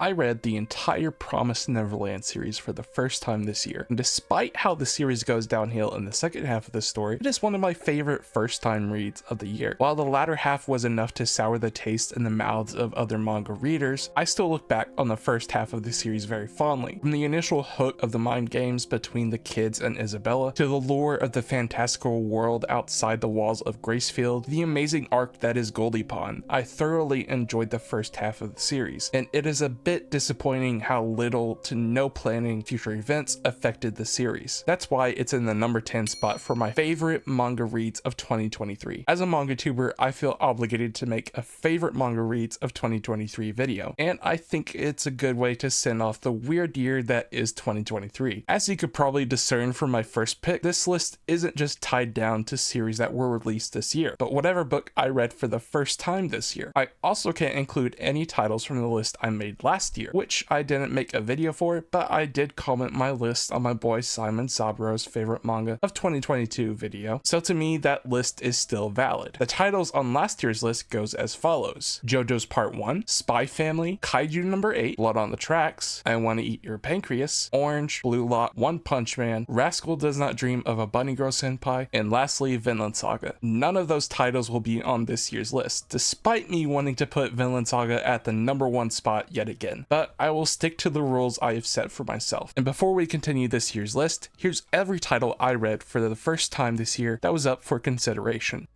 I read the entire Promised Neverland series for the first time this year, and despite how the series goes downhill in the second half of the story, it is one of my favorite first time reads of the year. While the latter half was enough to sour the taste in the mouths of other manga readers, I still look back on the first half of the series very fondly. From the initial hook of the mind games between the kids and Isabella, to the lure of the fantastical world outside the walls of Gracefield, the amazing arc that is Goldie Pond, I thoroughly enjoyed the first half of the series, and it is a bit disappointing how little to no planning future events affected the series. That's why it's in the number 10 spot for my favorite manga reads of 2023. As a manga tuber, I feel obligated to make a favorite manga reads of 2023 video, and I think it's a good way to send off the weird year that is 2023. As you could probably discern from my first pick, this list isn't just tied down to series that were released this year, but whatever book I read for the first time this year. I also can't include any titles from the list I made last year, which I didn't make a video for, but I did comment my list on my boy Simon Saburo's favorite manga of 2022 video, so to me that list is still valid. The titles on last year's list goes as follows: JoJo's Part 1, Spy Family, Kaiju number 8, Blood on the Tracks, I Wanna Eat Your Pancreas, Orange, Blue Lock, One Punch Man, Rascal Does Not Dream of a Bunny Girl Senpai, and lastly Vinland Saga. None of those titles will be on this year's list, despite me wanting to put Vinland Saga at the number 1 spot yet again. But I will stick to the rules I have set for myself. And before we continue this year's list, here's every title I read for the first time this year that was up for consideration.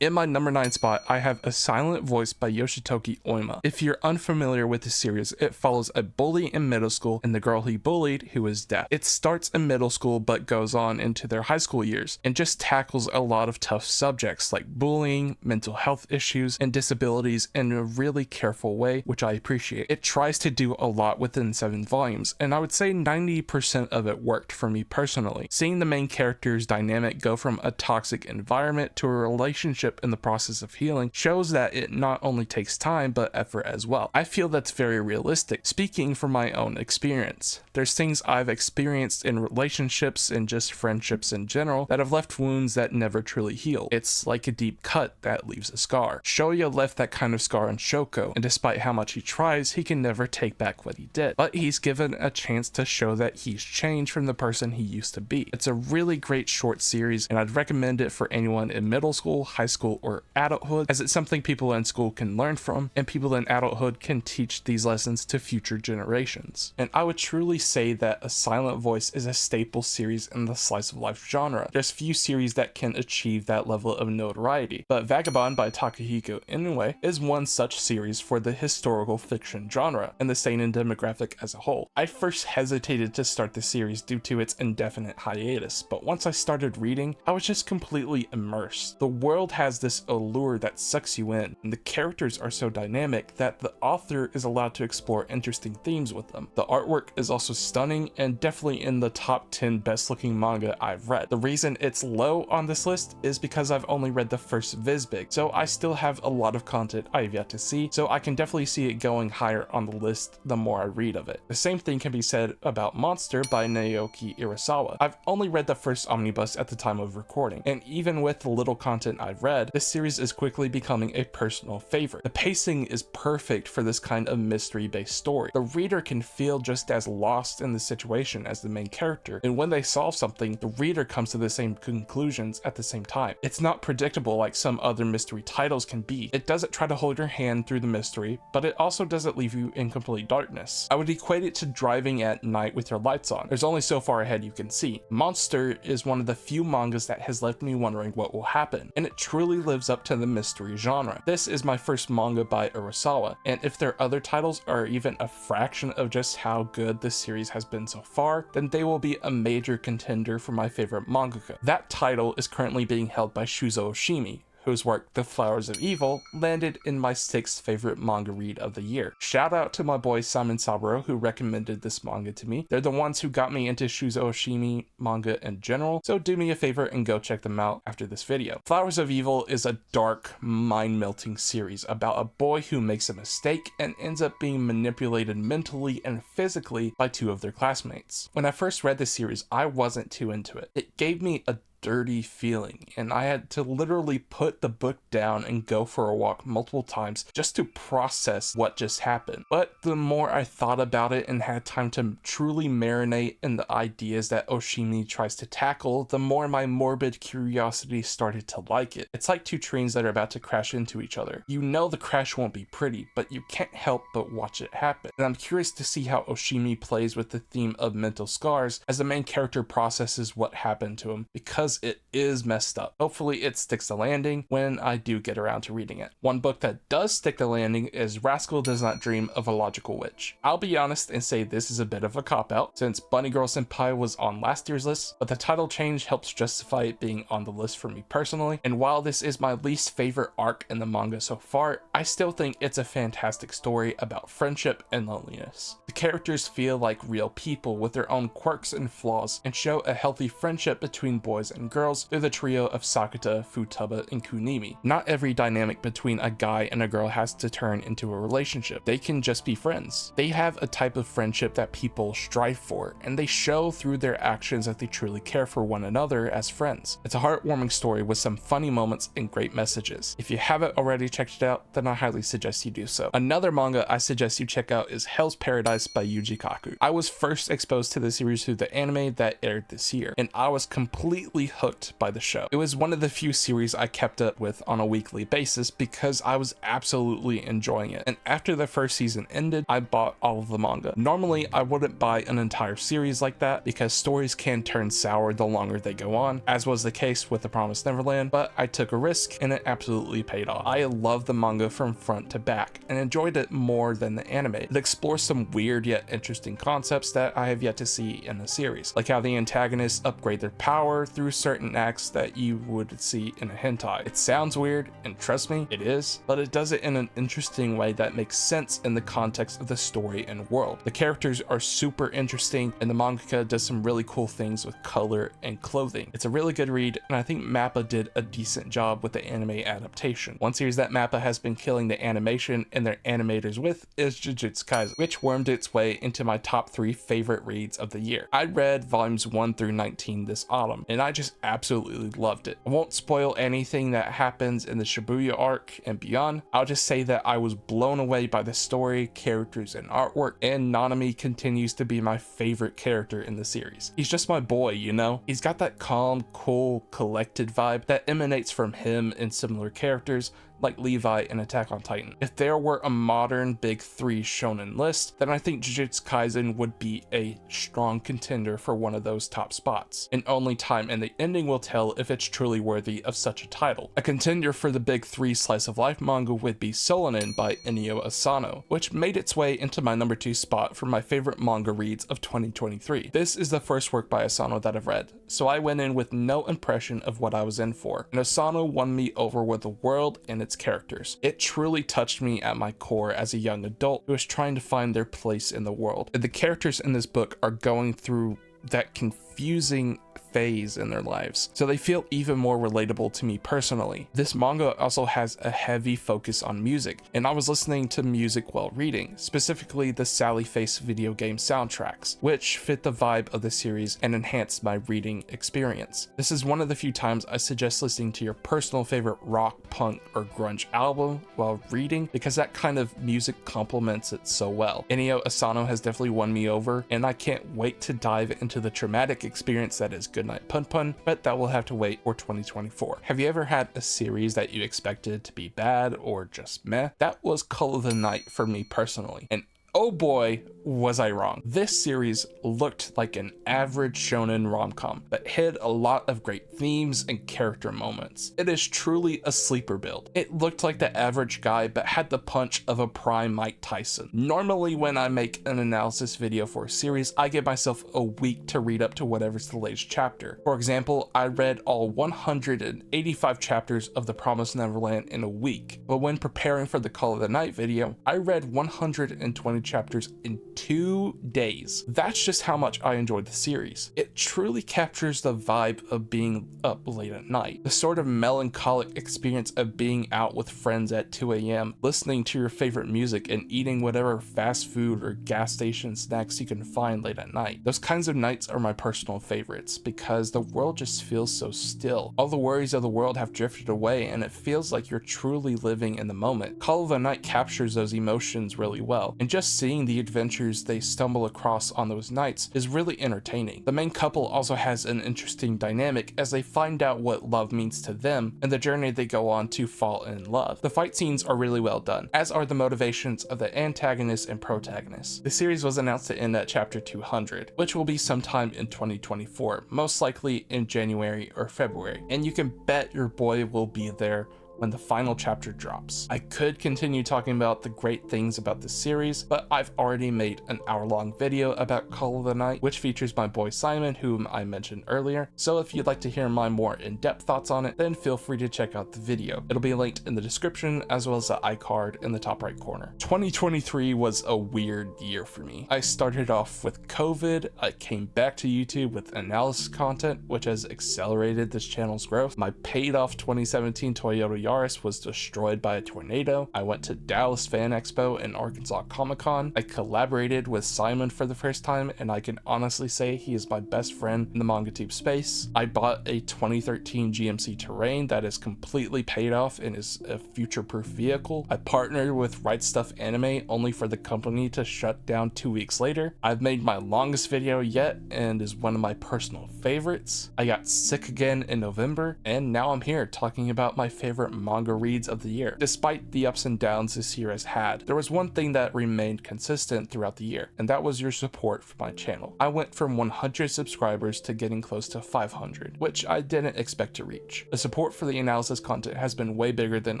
In my number 9 spot, I have A Silent Voice by Yoshitoki Oima. If you're unfamiliar with the series, it follows a bully in middle school and the girl he bullied who is deaf. It starts in middle school but goes on into their high school years and just tackles a lot of tough subjects like bullying, mental health issues, and disabilities in a really careful way, which I appreciate. It tries to do a lot within 7 volumes, and I would say 90% of it worked for me personally. Seeing the main character's dynamic go from a toxic environment to a relationship in the process of healing shows that it not only takes time but effort as well. I feel that's very realistic, speaking from my own experience. There's things I've experienced in relationships and just friendships in general that have left wounds that never truly heal. It's like a deep cut that leaves a scar. Shoya left that kind of scar on Shoko, and despite how much he tries, he can never take back what he did. But he's given a chance to show that he's changed from the person he used to be. It's a really great short series, and I'd recommend it for anyone in middle school, high school, or adulthood, as it's something people in school can learn from, and people in adulthood can teach these lessons to future generations. And I would truly say that A Silent Voice is a staple series in the slice of life genre. There's few series that can achieve that level of notoriety, but Vagabond by Takahiko Inoue is one such series for the historical fiction genre and the seinen demographic as a whole. I first hesitated to start the series due to its indefinite hiatus, but once I started reading, I was just completely immersed. The world has this allure that sucks you in, and the characters are so dynamic that the author is allowed to explore interesting themes with them. The artwork is also stunning and definitely in the top 10 best looking manga I've read. The reason it's low on this list is because I've only read the first Vizbig, so I still have a lot of content I have yet to see, so I can definitely see it going higher on the list the more I read of it. The same thing can be said about Monster by Naoki Urasawa. I've only read the first omnibus at the time of recording, and even with the little content I've read, this series is quickly becoming a personal favorite. The pacing is perfect for this kind of mystery-based story. The reader can feel just as lost in the situation as the main character, and when they solve something, the reader comes to the same conclusions at the same time. It's not predictable like some other mystery titles can be. It doesn't try to hold your hand through the mystery, but it also doesn't leave you in complete darkness. I would equate it to driving at night with your lights on. There's only so far ahead you can see. Monster is one of the few mangas that has left me wondering what will happen, and it truly lives up to the mystery genre. This is my first manga by Urasawa, and if their other titles are even a fraction of just how good this series has been so far, then they will be a major contender for my favorite mangaka. That title is currently being held by Shuzo Oshimi, whose work The Flowers of Evil landed in my 6th favorite manga read of the year. Shout out to my boy Simon Saburo who recommended this manga to me. They're the ones who got me into Shuzo Oshimi manga in general, so do me a favor and go check them out after this video. Flowers of Evil is a dark, mind-melting series about a boy who makes a mistake and ends up being manipulated mentally and physically by 2 of their classmates. When I first read this series, I wasn't too into it. It gave me a dirty feeling, and I had to literally put the book down and go for a walk multiple times just to process what just happened. But the more I thought about it and had time to truly marinate in the ideas that Oshimi tries to tackle, the more my morbid curiosity started to like it. It's like two trains that are about to crash into each other. You know the crash won't be pretty, but you can't help but watch it happen. And I'm curious to see how Oshimi plays with the theme of mental scars as the main character processes what happened to him, because it is messed up. Hopefully it sticks the landing when I do get around to reading it. One book that does stick the landing is Rascal Does Not Dream of a Logical Witch. I'll be honest and say this is a bit of a cop-out since Bunny Girl Senpai was on last year's list, but the title change helps justify it being on the list for me personally. And while this is my least favorite arc in the manga so far, I still think it's a fantastic story about friendship and loneliness. The characters feel like real people with their own quirks and flaws, and show a healthy friendship between boys and girls through the trio of Sakata, Futaba, and Kunimi. Not every dynamic between a guy and a girl has to turn into a relationship. They can just be friends. They have a type of friendship that people strive for, and they show through their actions that they truly care for one another as friends. It's a heartwarming story with some funny moments and great messages. If you haven't already checked it out, then I highly suggest you do so. Another manga I suggest you check out is Hell's Paradise by Yuji Kaku. I was first exposed to the series through the anime that aired this year, and I was completely hooked by the show. It was one of the few series I kept up with on a weekly basis because I was absolutely enjoying it, and after the first season ended, I bought all of the manga. Normally, I wouldn't buy an entire series like that because stories can turn sour the longer they go on, as was the case with The Promised Neverland, but I took a risk and it absolutely paid off. I love the manga from front to back and enjoyed it more than the anime. It explores some weird yet interesting concepts that I have yet to see in the series, like how the antagonists upgrade their power through certain acts that you would see in a hentai. It sounds weird, and trust me, it is, but it does it in an interesting way that makes sense in the context of the story and world. The characters are super interesting, and the mangaka does some really cool things with color and clothing. It's a really good read, and I think MAPPA did a decent job with the anime adaptation. One series that MAPPA has been killing the animation and their animators with is Jujutsu Kaisen, which wormed its way into my top 3 favorite reads of the year. I read volumes 1 through 19 this autumn, and I just absolutely loved it. I won't spoil anything that happens in the Shibuya arc and beyond. I'll just say that I was blown away by the story, characters, and artwork, and Nanami continues to be my favorite character in the series. He's just my boy, you know? He's got that calm, cool, collected vibe that emanates from him and similar characters like Levi in Attack on Titan. If there were a modern big 3 shonen list, then I think Jujutsu Kaisen would be a strong contender for one of those top spots, and only time and the ending will tell if it's truly worthy of such a title. A contender for the big 3 slice of life manga would be Solanin by Inio Asano, which made its way into my number 2 spot for my favorite manga reads of 2023. This is the first work by Asano that I've read, so I went in with no impression of what I was in for, and Asano won me over with the world and its characters. It truly touched me at my core as a young adult who is trying to find their place in the world. And the characters in this book are going through that confusing phase in their lives, so they feel even more relatable to me personally. This manga also has a heavy focus on music, and I was listening to music while reading, specifically the Sally Face video game soundtracks, which fit the vibe of the series and enhanced my reading experience. This is one of the few times I suggest listening to your personal favorite rock, punk, or grunge album while reading, because that kind of music complements it so well. Inio Asano has definitely won me over, and I can't wait to dive into the traumatic experience that is Goodnight Pun Pun, but that will have to wait for 2024. Have you ever had a series that you expected to be bad or just meh? That was Call of the Night for me personally, and oh boy, was I wrong. This series looked like an average shonen rom-com, but hid a lot of great themes and character moments. It is truly a sleeper build. It looked like the average guy, but had the punch of a prime Mike Tyson. Normally when I make an analysis video for a series, I give myself a week to read up to whatever's the latest chapter. For example, I read all 185 chapters of The Promised Neverland in a week, but when preparing for the Call of the Night video, I read 120 chapters in 2 days. That's just how much I enjoyed the series. It truly captures the vibe of being up late at night, the sort of melancholic experience of being out with friends at 2 a.m., listening to your favorite music and eating whatever fast food or gas station snacks you can find late at night. Those kinds of nights are my personal favorites because the world just feels so still. All the worries of the world have drifted away and it feels like you're truly living in the moment. Call of the Night captures those emotions really well, and just seeing the adventures they stumble across on those nights is really entertaining. The main couple also has an interesting dynamic as they find out what love means to them and the journey they go on to fall in love. The fight scenes are really well done, as are the motivations of the antagonist and protagonist. The series was announced to end at chapter 200, which will be sometime in 2024, most likely in January or February, and you can bet your boy will be there when the final chapter drops. I could continue talking about the great things about this series, but I've already made an hour-long video about Call of the Night, which features my boy Simon, whom I mentioned earlier, so if you'd like to hear my more in-depth thoughts on it, then feel free to check out the video. It'll be linked in the description as well as the iCard in the top right corner. 2023 was a weird year for me. I started off with COVID, I came back to YouTube with analysis content, which has accelerated this channel's growth. My paid-off 2017 Toyota Yaris was destroyed by a tornado. I went to Dallas Fan Expo and Arkansas Comic Con. I collaborated with Simon for the first time, and I can honestly say he is my best friend in the MangaTube space. I bought a 2013 GMC Terrain that is completely paid off and is a future-proof vehicle. I partnered with Right Stuff Anime only for the company to shut down 2 weeks later. I've made my longest video yet and is one of my personal favorites. I got sick again in November, and now I'm here talking about my favorite manga reads of the year. Despite the ups and downs this year has had, there was one thing that remained consistent throughout the year, and that was your support for my channel. I went from 100 subscribers to getting close to 500, which I didn't expect to reach. The support for the analysis content has been way bigger than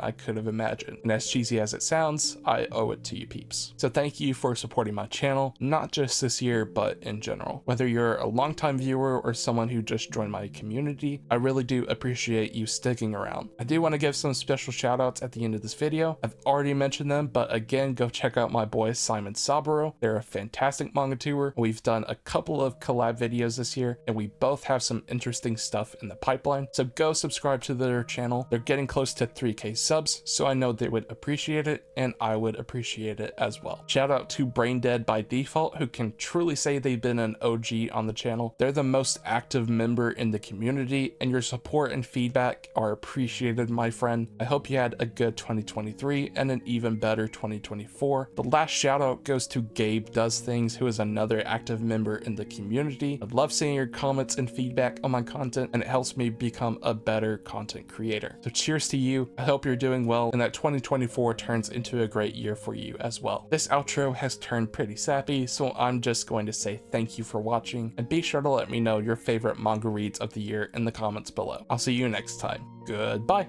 I could have imagined, and as cheesy as it sounds, I owe it to you peeps. So thank you for supporting my channel, not just this year, but in general. Whether you're a longtime viewer or someone who just joined my community, I really do appreciate you sticking around. I do want to give some special shout outs at the end of this video. I've already mentioned them, but again, go check out my boy Simon Saburo. They're a fantastic manga tour. We've done a couple of collab videos this year, and we both have some interesting stuff in the pipeline. So go subscribe to their channel. They're getting close to 3K subs, so I know they would appreciate it, and I would appreciate it as well. Shout out to Brain Dead by Default, who can truly say they've been an OG on the channel. They're the most active member in the community, and your support and feedback are appreciated, my friend. I hope you had a good 2023 and an even better 2024. The last shout out goes to Gabe Does Things, who is another active member in the community. I'd love seeing your comments and feedback on my content, and it helps me become a better content creator. So cheers to you. I hope you're doing well and that 2024 turns into a great year for you as well. This outro has turned pretty sappy, so I'm just going to say thank you for watching, and be sure to let me know your favorite manga reads of the year in the comments below. I'll see you next time. Goodbye.